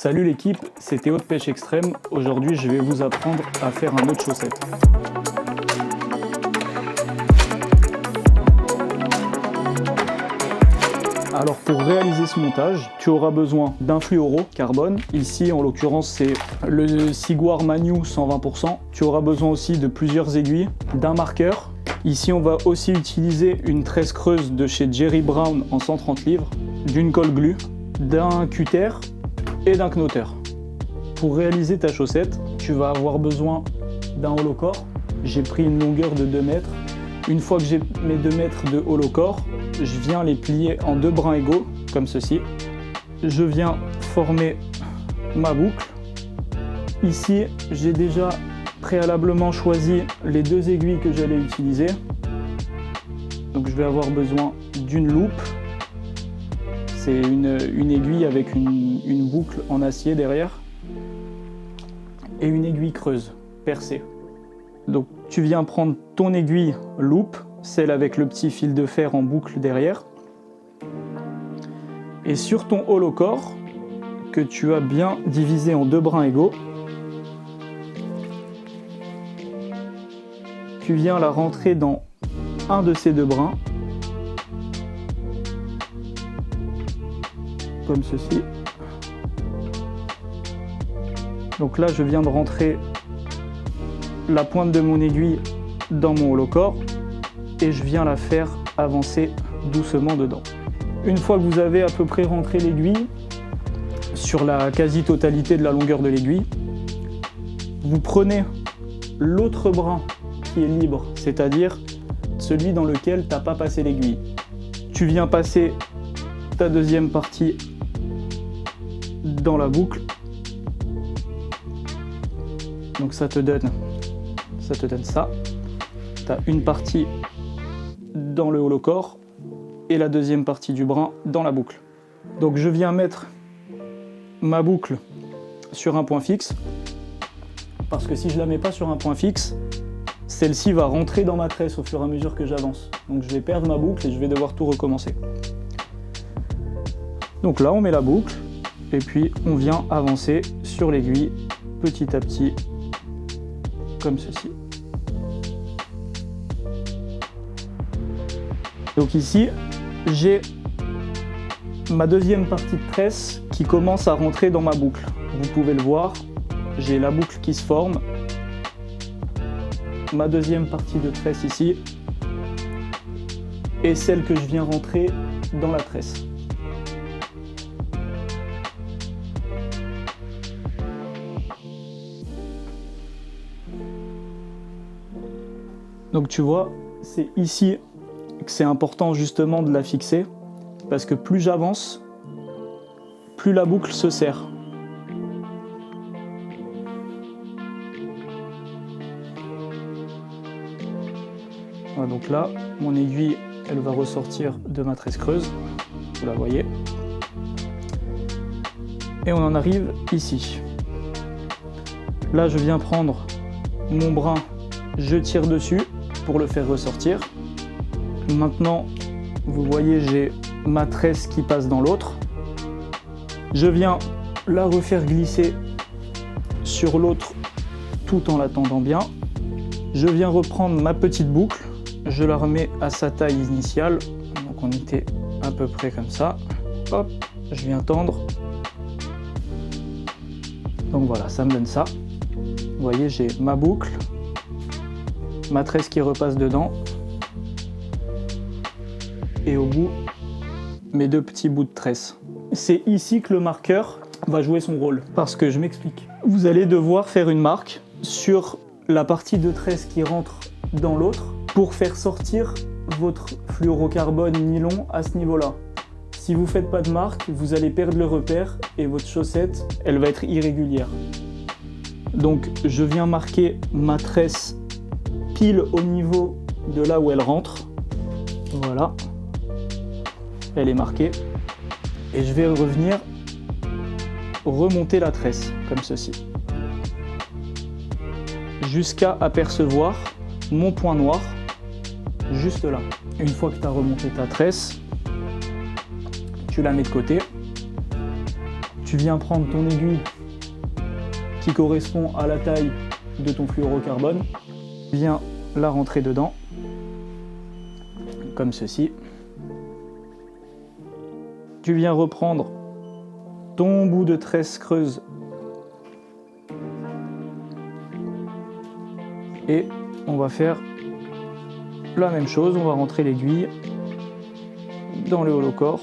Salut l'équipe, c'était Haute Pêche Extrême. Aujourd'hui, je vais vous apprendre à faire un nœud de chaussette. Alors pour réaliser ce montage, tu auras besoin d'un fluorocarbone. Ici, en l'occurrence, c'est le Siguar Manyu 120%. Tu auras besoin aussi de plusieurs aiguilles, d'un marqueur. Ici, on va aussi utiliser une tresse creuse de chez Jerry Brown en 130 livres, d'une colle glue, d'un cutter et d'un knotter. Pour réaliser ta chaussette, tu vas avoir besoin d'un holocore. J'ai pris une longueur de 2 mètres. Une fois que j'ai mes 2 mètres de holocore, je viens les plier en 2 brins égaux, comme ceci. Je viens former ma boucle. Ici, j'ai déjà préalablement choisi les 2 aiguilles que j'allais utiliser. Donc je vais avoir besoin d'une loupe. C'est une aiguille avec une boucle en acier derrière. Et une aiguille creuse, percée. Donc tu viens prendre ton aiguille loupe, celle avec le petit fil de fer en boucle derrière. Et sur ton holocore, que tu as bien divisé en 2 brins égaux, tu viens la rentrer dans un de ces 2 brins, comme ceci. Donc là, je viens de rentrer la pointe de mon aiguille dans mon holocore et je viens la faire avancer doucement dedans. Une fois que vous avez à peu près rentré l'aiguille sur la quasi-totalité de la longueur de l'aiguille, vous prenez l'autre brin qui est libre, c'est-à-dire celui dans lequel tu n'as pas passé l'aiguille. Tu viens passer ta deuxième partie dans la boucle. Donc ça te donne ça. Tu as une partie dans le holocore et la deuxième partie du brin dans la boucle. Donc je viens mettre ma boucle sur un point fixe, parce que si je la mets pas sur un point fixe, celle-ci va rentrer dans ma tresse au fur et à mesure que j'avance. Donc je vais perdre ma boucle et je vais devoir tout recommencer. Donc là on met la boucle et puis on vient avancer sur l'aiguille petit à petit, comme ceci. Donc ici, j'ai ma deuxième partie de tresse qui commence à rentrer dans ma boucle. Vous pouvez le voir, j'ai la boucle qui se forme, ma deuxième partie de tresse ici, et celle que je viens rentrer dans la tresse. Donc tu vois, c'est ici que c'est important justement de la fixer, parce que plus j'avance, plus la boucle se serre. Voilà, donc là, mon aiguille, elle va ressortir de ma tresse creuse, vous la voyez. Et on en arrive ici. Là, je viens prendre mon brin, je tire dessus pour le faire ressortir. Maintenant, vous voyez, j'ai ma tresse qui passe dans l'autre. Je viens la refaire glisser sur l'autre tout en la tendant bien. Je viens reprendre ma petite boucle, je la remets à sa taille initiale. Donc on était à peu près comme ça. Hop, je viens tendre. Donc voilà, ça me donne ça. Vous voyez, j'ai ma boucle, ma tresse qui repasse dedans, et au bout, mes 2 petits bouts de tresse. C'est ici que le marqueur va jouer son rôle, parce que je m'explique. Vous allez devoir faire une marque sur la partie de tresse qui rentre dans l'autre pour faire sortir votre fluorocarbone nylon à ce niveau-là. Si vous ne faites pas de marque, vous allez perdre le repère et votre chaussette, elle va être irrégulière. Donc je viens marquer ma tresse pile au niveau de là où elle rentre. Voilà. Elle est marquée. Et je vais revenir remonter la tresse, comme ceci. Jusqu'à apercevoir mon point noir, juste là. Une fois que tu as remonté ta tresse, tu la mets de côté. Tu Tu viens prendre ton aiguille qui correspond à la taille de ton fluorocarbone, tu viens la rentrer dedans, comme ceci. Tu viens reprendre ton bout de tresse creuse et on va faire la même chose, on va rentrer l'aiguille dans le holocore.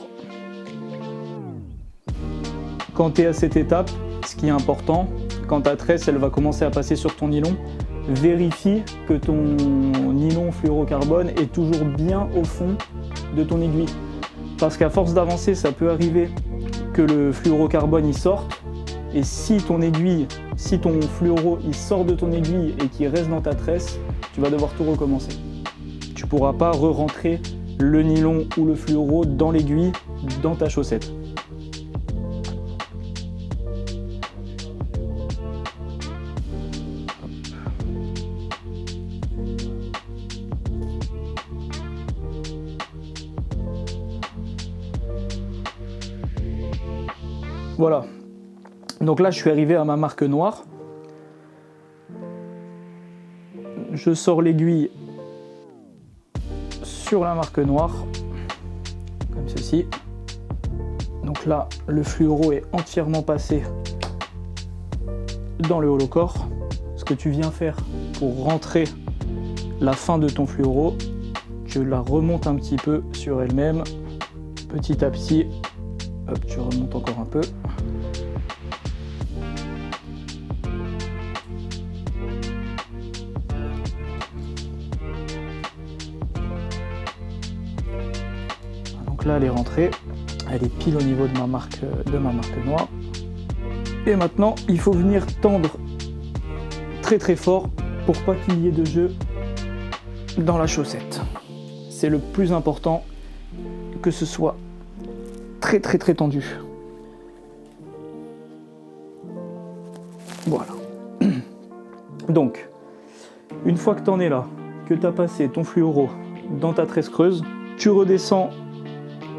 Quand tu es à cette étape, ce qui est important, quand ta tresse elle va commencer à passer sur ton nylon, vérifie que ton nylon fluorocarbone est toujours bien au fond de ton aiguille. Parce qu'à force d'avancer, ça peut arriver que le fluorocarbone il sorte, et si ton aiguille, si ton fluoro il sort de ton aiguille et qu'il reste dans ta tresse, tu vas devoir tout recommencer. Tu ne pourras pas re-rentrer le nylon ou le fluoro dans l'aiguille, dans ta chaussette. Voilà, donc là je suis arrivé à ma marque noire. Je sors l'aiguille sur la marque noire, comme ceci. Donc là, le fluoro est entièrement passé dans le holocore. Ce que tu viens faire pour rentrer la fin de ton fluoro, tu la remontes un petit peu sur elle-même, petit à petit. Hop, tu remontes encore un peu. Donc là, elle est rentrée. Elle est pile au niveau de ma marque noire. Et maintenant, il faut venir tendre très très fort pour pas qu'il y ait de jeu dans la chaussette. C'est le plus important, que ce soit très très très tendu. Voilà. Donc, une fois que tu en es là, que tu as passé ton fluoro dans ta tresse creuse, tu redescends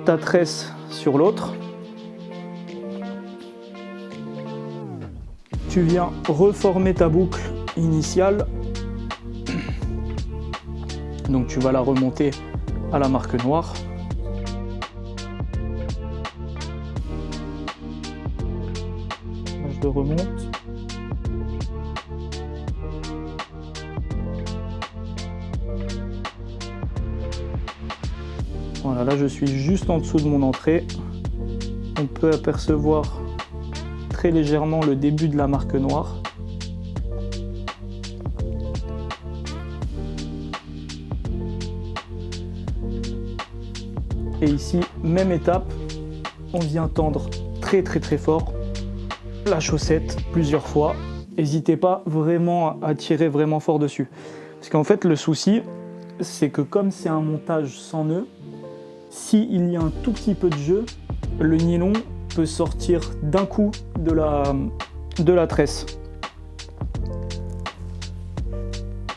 ta tresse sur l'autre. Tu viens reformer ta boucle initiale. Donc tu vas la remonter à la marque noire. Je remonte. Voilà, là je suis juste en dessous de mon entrée. On peut apercevoir très légèrement le début de la marque noire. Et ici, même étape, on vient tendre très très très fort la chaussette plusieurs fois. N'hésitez pas vraiment à tirer vraiment fort dessus. Parce qu'en fait, le souci, c'est que comme c'est un montage sans nœud, s'il y a un tout petit peu de jeu, le nylon peut sortir d'un coup de la tresse.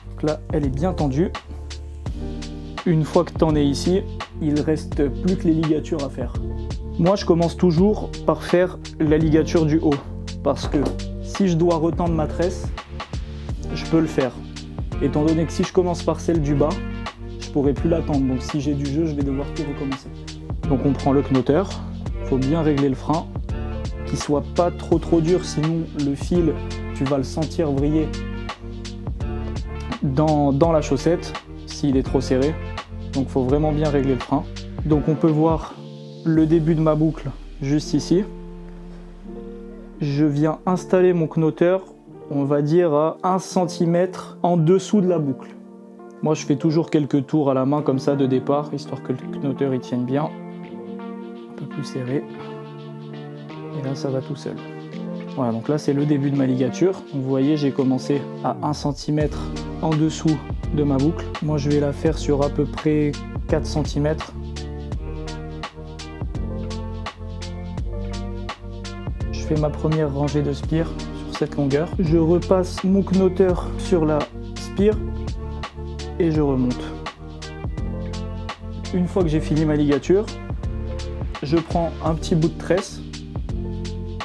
Donc là, elle est bien tendue. Une fois que tu en es ici, il reste plus que les ligatures à faire. Moi, je commence toujours par faire la ligature du haut. Parce que si je dois retendre ma tresse, je peux le faire. Étant donné que si je commence par celle du bas, je pourrai plus l'attendre. Donc si j'ai du jeu, je vais devoir tout recommencer. Donc on prend le knotteur. Il faut bien régler le frein, qu'il soit pas trop dur, sinon le fil, tu vas le sentir vriller dans la chaussette s'il est trop serré. Donc il faut vraiment bien régler le frein. Donc on peut voir le début de ma boucle juste ici. Je viens installer mon knotteur, on va dire à 1 cm en dessous de la boucle. Moi je fais toujours quelques tours à la main comme ça de départ, histoire que le knotteur il tienne bien. Un peu plus serré. Et là ça va tout seul. Voilà, donc là c'est le début de ma ligature. Donc, vous voyez, j'ai commencé à 1 cm en dessous de ma boucle. Moi je vais la faire sur à peu près 4 cm. Je fais ma première rangée de spire sur cette longueur. Je repasse mon knotteur sur la spire et je remonte. Une fois que j'ai fini ma ligature, je prends un petit bout de tresse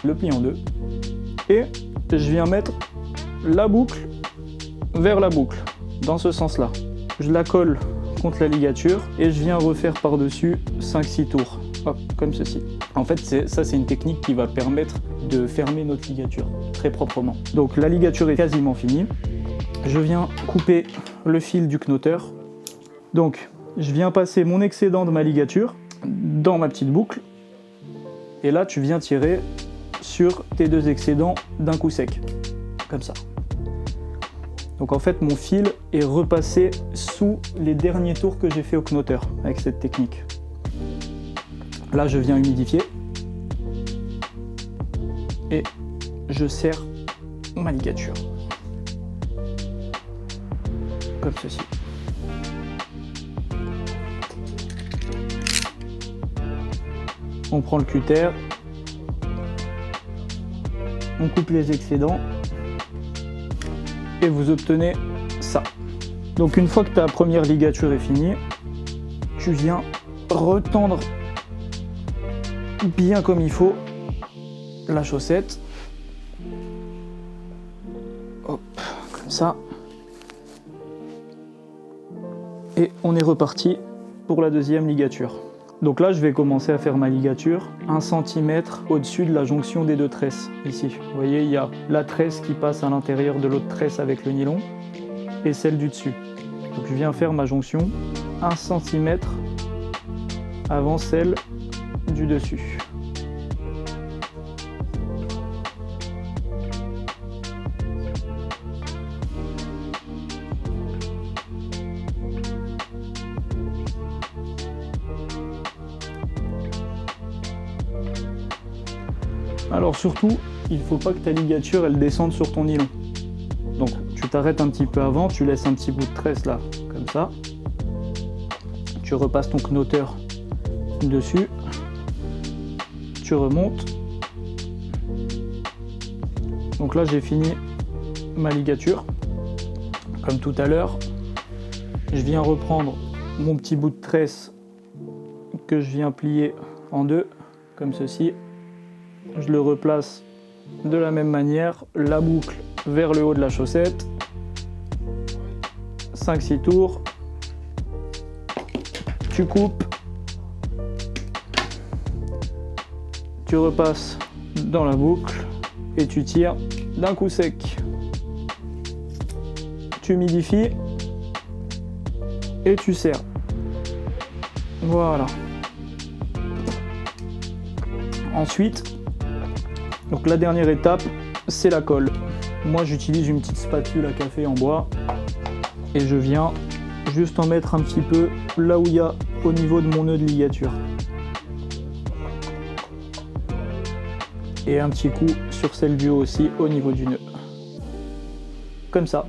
le plie en deux. Et je viens mettre la boucle vers la boucle, dans ce sens-là. Je la colle contre la ligature et je viens refaire par-dessus 5-6 tours. Hop, comme ceci. En fait, ça c'est une technique qui va permettre de fermer notre ligature très proprement. Donc la ligature est quasiment finie. Je viens couper le fil du knotteur. Donc je viens passer mon excédent de ma ligature dans ma petite boucle. Et là, tu viens tirer sur tes deux excédents d'un coup sec. Comme ça. Donc en fait, mon fil est repassé sous les derniers tours que j'ai fait au knotteur avec cette technique. Là, je viens humidifier. Et je serre ma ligature. Comme ceci. On prend le cutter. On coupe les excédents. Et vous obtenez ça. Donc une fois que ta première ligature est finie, tu viens retendre bien comme il faut la chaussette. Hop, comme ça. Et on est reparti pour la deuxième ligature. Donc là, je vais commencer à faire ma ligature 1 cm au-dessus de la jonction des deux tresses, ici. Vous voyez, il y a la tresse qui passe à l'intérieur de l'autre tresse avec le nylon et celle du dessus. Donc je viens faire ma jonction 1 cm avant celle du dessus. Alors surtout, il ne faut pas que ta ligature elle descende sur ton nylon. Donc tu t'arrêtes un petit peu avant, tu laisses un petit bout de tresse là, comme ça. Tu repasses ton knotteur dessus. Tu remontes. Donc là j'ai fini ma ligature. Comme tout à l'heure, je viens reprendre mon petit bout de tresse que je viens plier en deux, comme ceci. Je le replace de la même manière, la boucle vers le haut de la chaussette, 5-6 tours, tu coupes, tu repasses dans la boucle et tu tires d'un coup sec. Tu humidifies et tu serres. Voilà. Ensuite, donc la dernière étape, c'est la colle. Moi j'utilise une petite spatule à café en bois et je viens juste en mettre un petit peu là où il y a au niveau de mon nœud de ligature. Et un petit coup sur celle du haut aussi au niveau du nœud. Comme ça.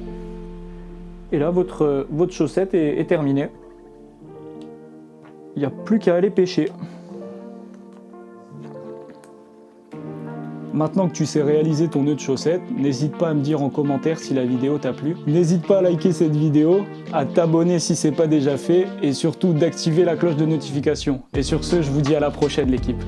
Et là votre chaussette est terminée. Il n'y a plus qu'à aller pêcher. Maintenant que tu sais réaliser ton nœud de chaussette, n'hésite pas à me dire en commentaire si la vidéo t'a plu. N'hésite pas à liker cette vidéo, à t'abonner si c'est pas déjà fait et surtout d'activer la cloche de notification. Et sur ce, je vous dis à la prochaine l'équipe.